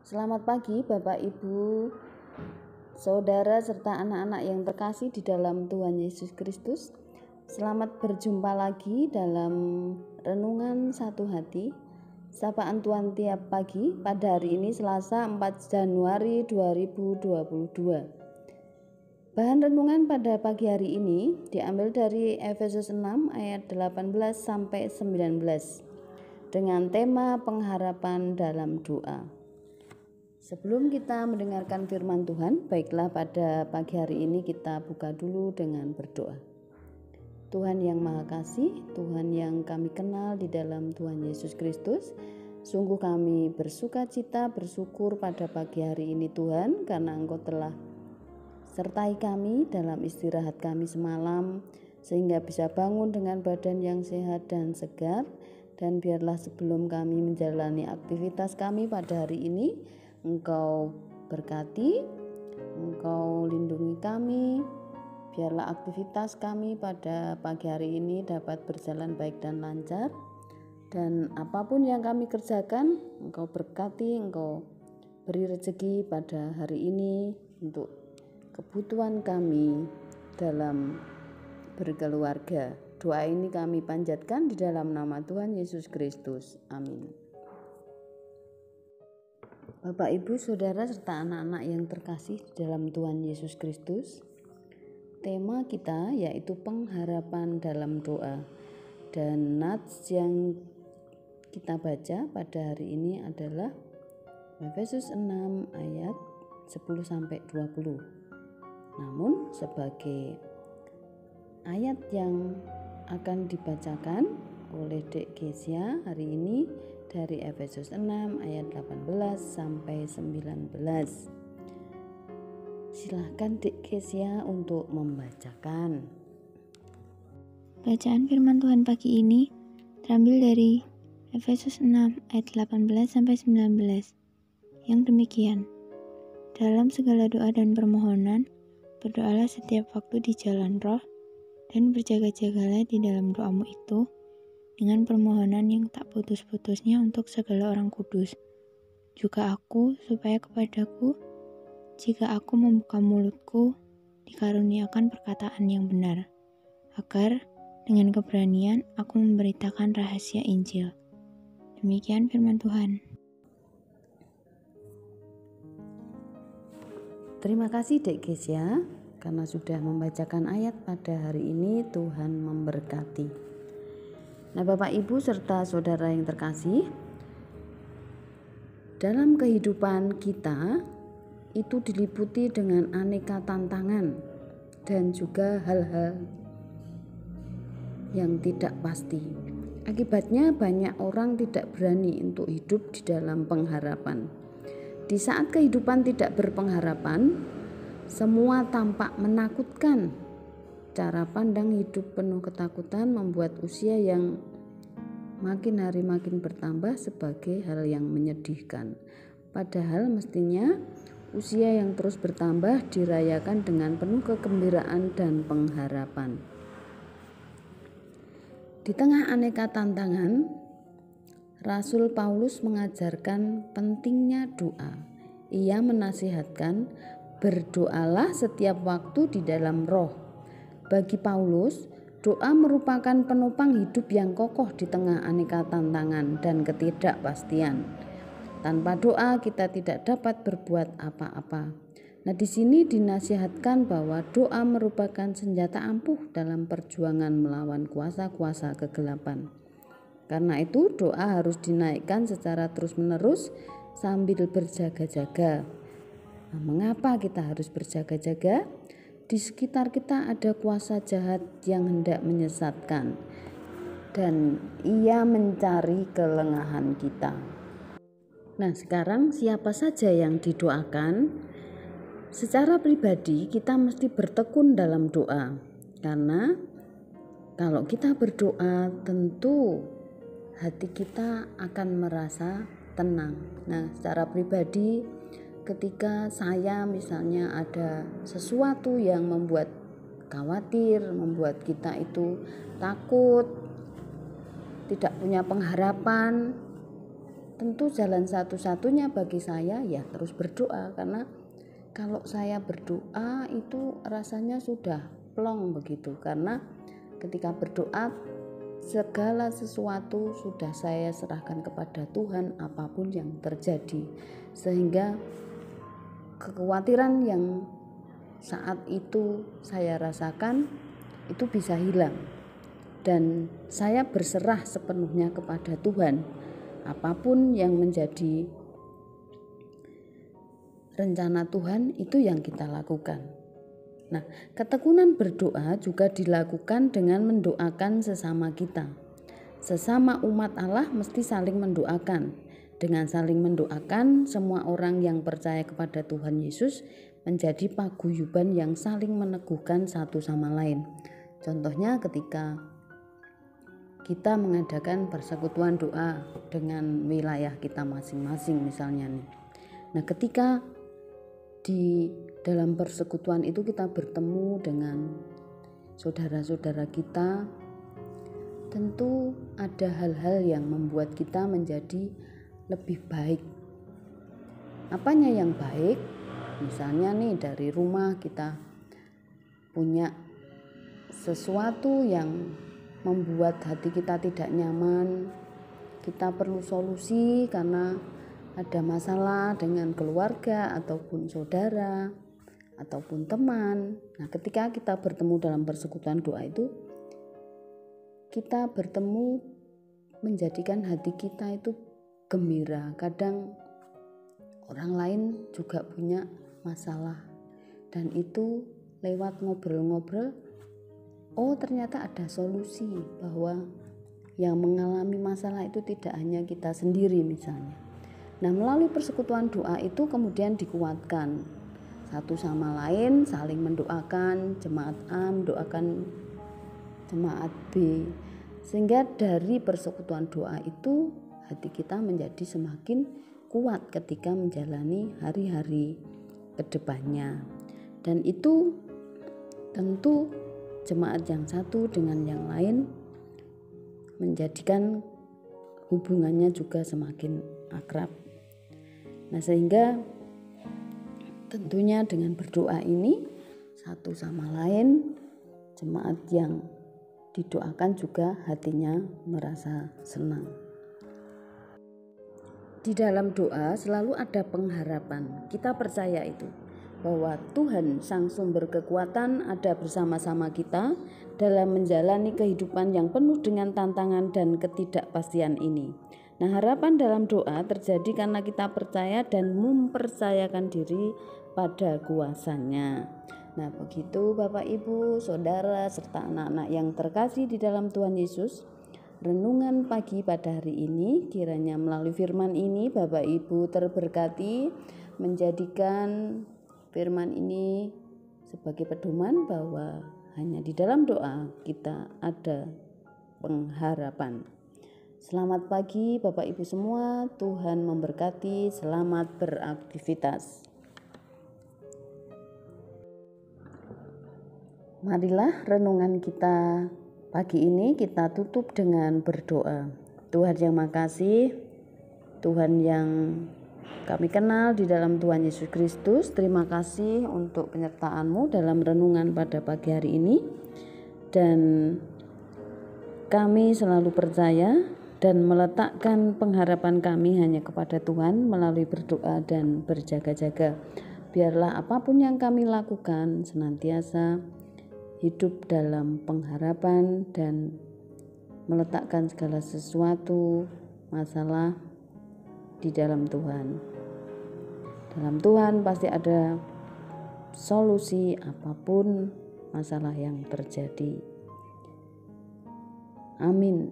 Selamat pagi Bapak Ibu, Saudara serta anak-anak yang terkasih di dalam Tuhan Yesus Kristus. Selamat berjumpa lagi dalam Renungan Satu Hati, Sapaan Tuhan tiap pagi pada hari ini Selasa 4 Januari 2022. Bahan renungan pada pagi hari ini diambil dari Efesus 6 ayat 18 sampai 19 dengan tema pengharapan dalam doa. Sebelum kita mendengarkan firman Tuhan, baiklah pada pagi hari ini kita buka dulu dengan berdoa. Tuhan yang Maha Kasih, Tuhan yang kami kenal di dalam Tuhan Yesus Kristus, sungguh kami bersuka cita, bersyukur pada pagi hari ini Tuhan, karena Engkau telah sertai kami dalam istirahat kami semalam, sehingga bisa bangun dengan badan yang sehat dan segar. Dan biarlah sebelum kami menjalani aktivitas kami pada hari ini, Engkau berkati, Engkau lindungi kami. Biarlah aktivitas kami pada pagi hari ini dapat berjalan baik dan lancar. Dan apapun yang kami kerjakan, Engkau berkati, Engkau beri rezeki pada hari ini untuk kebutuhan kami dalam berkeluarga. Doa ini kami panjatkan di dalam nama Tuhan Yesus Kristus. Amin. Bapak, Ibu, Saudara, serta anak-anak yang terkasih di dalam Tuhan Yesus Kristus, tema kita yaitu pengharapan dalam doa. Dan nats yang kita baca pada hari ini adalah Efesus 6 ayat 10-20. Namun sebagai ayat yang akan dibacakan oleh Dek Gesia hari ini dari Efesus 6 ayat 18 sampai 19. Silahkan Dek Gesia untuk membacakan. Bacaan firman Tuhan pagi ini terambil dari Efesus 6 ayat 18 sampai 19 yang demikian. Dalam segala doa dan permohonan, berdoalah setiap waktu di jalan roh dan berjaga-jagalah di dalam doamu itu dengan permohonan yang tak putus-putusnya untuk segala orang kudus. Juga aku, supaya kepadaku, jika aku membuka mulutku, dikaruniakan perkataan yang benar, agar dengan keberanian aku memberitakan rahasia Injil. Demikian firman Tuhan. Terima kasih Dek Gesia karena sudah membacakan ayat pada hari ini. Tuhan memberkati. Nah, Bapak, Ibu, serta saudara yang terkasih, dalam kehidupan kita itu diliputi dengan aneka tantangan dan juga hal-hal yang tidak pasti. Akibatnya banyak orang tidak berani untuk hidup di dalam pengharapan. Di saat kehidupan tidak berpengharapan, semua tampak menakutkan. Cara pandang hidup penuh ketakutan membuat usia yang makin hari makin bertambah sebagai hal yang menyedihkan. Padahal mestinya usia yang terus bertambah dirayakan dengan penuh kegembiraan dan pengharapan. Di tengah aneka tantangan, Rasul Paulus mengajarkan pentingnya doa. Ia menasihatkan, berdoalah setiap waktu di dalam roh. Bagi Paulus, doa merupakan penopang hidup yang kokoh di tengah aneka tantangan dan ketidakpastian. Tanpa doa kita tidak dapat berbuat apa-apa. Nah, di sini dinasihatkan bahwa doa merupakan senjata ampuh dalam perjuangan melawan kuasa-kuasa kegelapan. Karena itu doa harus dinaikkan secara terus-menerus sambil berjaga-jaga. Nah, mengapa kita harus berjaga-jaga? Di sekitar kita ada kuasa jahat yang hendak menyesatkan dan ia mencari kelengahan kita. Nah, sekarang siapa saja yang didoakan? Secara pribadi kita mesti bertekun dalam doa, karena kalau kita berdoa tentu hati kita akan merasa tenang. Nah, secara pribadi ketika saya misalnya ada sesuatu yang membuat khawatir, membuat kita itu takut, tidak punya pengharapan, tentu jalan satu-satunya bagi saya ya terus berdoa, karena kalau saya berdoa itu rasanya sudah plong begitu, karena ketika berdoa segala sesuatu sudah saya serahkan kepada Tuhan apapun yang terjadi, sehingga kekhawatiran yang saat itu saya rasakan itu bisa hilang dan saya berserah sepenuhnya kepada Tuhan. Apapun yang menjadi rencana Tuhan itu yang kita lakukan. Nah, ketekunan berdoa juga dilakukan dengan mendoakan sesama kita. Sesama umat Allah mesti saling mendoakan. Dengan saling mendoakan, semua orang yang percaya kepada Tuhan Yesus menjadi paguyuban yang saling meneguhkan satu sama lain. Contohnya ketika kita mengadakan persekutuan doa dengan wilayah kita masing-masing misalnya nih. Nah, ketika di dalam persekutuan itu kita bertemu dengan saudara-saudara kita, tentu ada hal-hal yang membuat kita menjadi lebih baik. Apanya yang baik? Misalnya nih, dari rumah kita punya sesuatu yang membuat hati kita tidak nyaman, kita perlu solusi karena ada masalah dengan keluarga ataupun saudara ataupun teman. Nah, ketika kita bertemu dalam persekutuan doa itu, kita bertemu menjadikan hati kita itu gembira. Kadang orang lain juga punya masalah, dan itu lewat ngobrol-ngobrol, oh ternyata ada solusi, bahwa yang mengalami masalah itu tidak hanya kita sendiri misalnya. Nah, melalui persekutuan doa itu kemudian dikuatkan satu sama lain, saling mendoakan, jemaat A mendoakan jemaat B, sehingga dari persekutuan doa itu hati kita menjadi semakin kuat ketika menjalani hari-hari ke depannya. Dan itu tentu jemaat yang satu dengan yang lain menjadikan hubungannya juga semakin akrab. Nah, sehingga tentunya dengan berdoa ini satu sama lain, jemaat yang didoakan juga hatinya merasa senang. Di dalam doa selalu ada pengharapan. Kita percaya itu, bahwa Tuhan sang sumber kekuatan ada bersama-sama kita dalam menjalani kehidupan yang penuh dengan tantangan dan ketidakpastian ini. Nah, harapan dalam doa terjadi karena kita percaya dan mempercayakan diri pada kuasa-Nya. Nah, begitu Bapak Ibu, Saudara, serta anak-anak yang terkasih di dalam Tuhan Yesus, renungan pagi pada hari ini, kiranya melalui firman ini Bapak Ibu terberkati, menjadikan firman ini sebagai pedoman bahwa hanya di dalam doa kita ada pengharapan. Selamat pagi Bapak Ibu semua, Tuhan memberkati, selamat beraktivitas. Marilah renungan kita pagi ini kita tutup dengan berdoa. Tuhan yang makasih, Tuhan yang kami kenal di dalam Tuhan Yesus Kristus, terima kasih untuk penyertaan-Mu dalam renungan pada pagi hari ini. Dan kami selalu percaya dan meletakkan pengharapan kami hanya kepada Tuhan melalui berdoa dan berjaga-jaga. Biarlah apapun yang kami lakukan senantiasa hidup dalam pengharapan dan meletakkan segala sesuatu masalah di dalam Tuhan. Dalam Tuhan pasti ada solusi apapun masalah yang terjadi. Amin.